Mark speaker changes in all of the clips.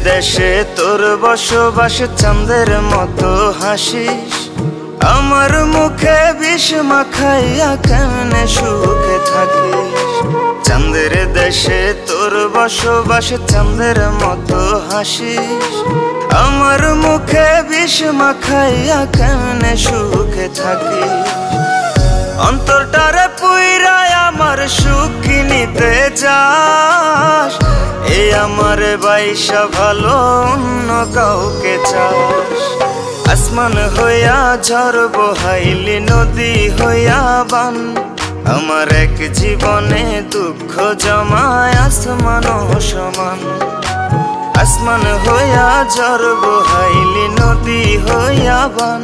Speaker 1: দেশে তোর বসবাস, চাঁদের মতো হাসিস। আমার মুখে বিষ মাখাইয়া কেমনে সুখে থাকিস। চাঁদের দেশে তোর বসবাস, চাঁদের মতো হাসিস। আমার মুখে বিষ মাখাইয়া কেমনে সুখে থাকিস। অন্তরটারে পুইরায় আমার সুখ কিনিতে যাস। এই আমার বাইশা ভালো অন্য কাউকে চাস। আসমান হইয়া ঝড় বহাইলি, নদী হইয়া বান। আমার এক জীবনে দুঃখ জমায় আসমান সমান। আসমান হইয়া ঝড় বহাইলি, নদী হইয়া বান।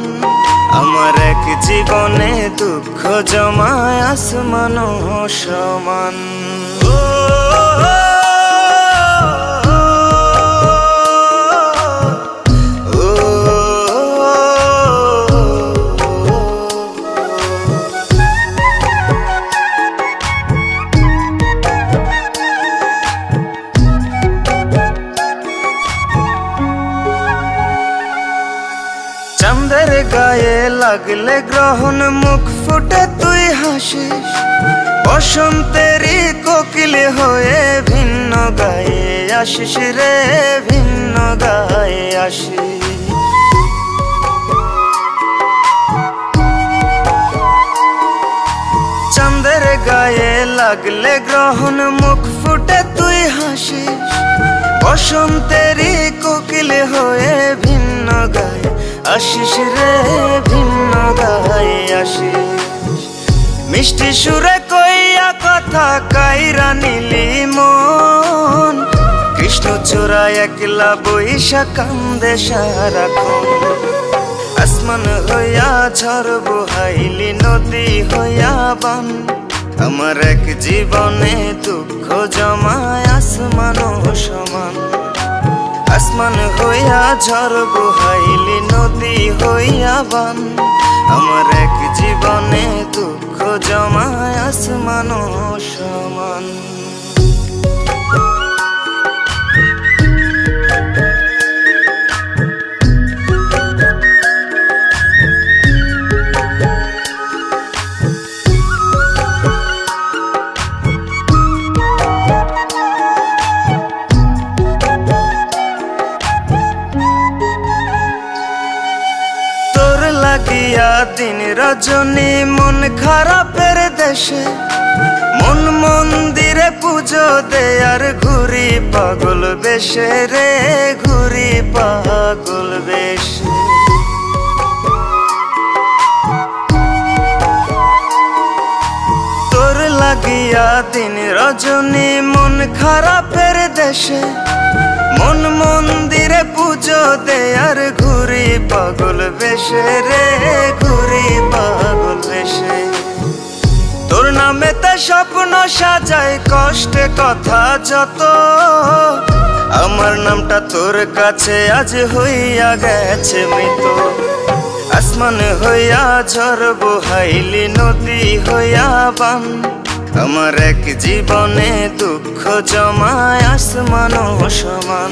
Speaker 1: আমার এক জীবনে দুঃখ জমায় আসমান সমান। চাঁদের গায়ে লাগলে গ্রহণ, মুখ ফুটে তুই হাসিস। বসন্তেরই কোকিল হয়ে ভিন্ন গায়ে আসিস রে, ভিন্ন গায়ে আসিস। চাঁদের গায়ে লাগলে গ্রহণ, মুখ ফুটে তুই হাসিস। বসন্তেরই কোকিল হয়ে ভিন্ন গায়ে আসিস রে, ভিন্ন গায়ে আসিস। মিষ্টি সুরে কইয়া কথা কাইরা নিলি মন। কৃষ্ণচূড়া একলা বৈশা কান্দে সারাক্ষণ। আসমান হইয়া ঝড় বহাইলি, নদী হইয়া বান। আমার এক জীবনে দুঃখ জমায় আসমান সমান। আসমান হইয়া ঝড় বহাইলি, নদী হইয়া বান। আমার এক জীবনে দুঃখ জমায় আসমান সমান। লাগিয়া দিন রজনী মন খারাপের দেশে। মন মন্দিরে পুজো দে আর ঘুরি পাগল বেশে রে, ঘুরি পাগল বেশে। তোর লাগিয়া দিন রজনী মন খারাপের দেশে। মন মন্দিরে পুজো দে আর ঘুরি পাগল বেশে রে, ঘুরি পাগল বেশে। তোর নামে তা স্বপ্ন সাজাই কষ্টে কথা যত। আমার নামটা তোর কাছে আজ হইয়া গেছে মৃত। আসমান হইয়া ঝড় বহাইলি, নদী হইয়া বান। আমার এক জীবনে দুঃখ জমায় আসমান সমান।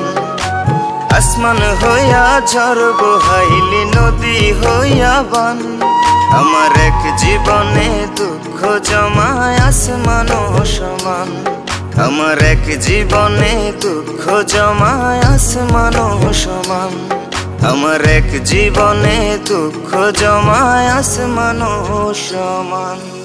Speaker 1: আসমান হইয়া ঝড় বহাইলি, নদী হইয়া বান। আমার এক জীবনে দুঃখ জমায় আসমান সমান। আমার এক জীবনে দুঃখ জমায় আসমান সমান। আমার এক জীবনে দুঃখ জমায় আসমান সমান।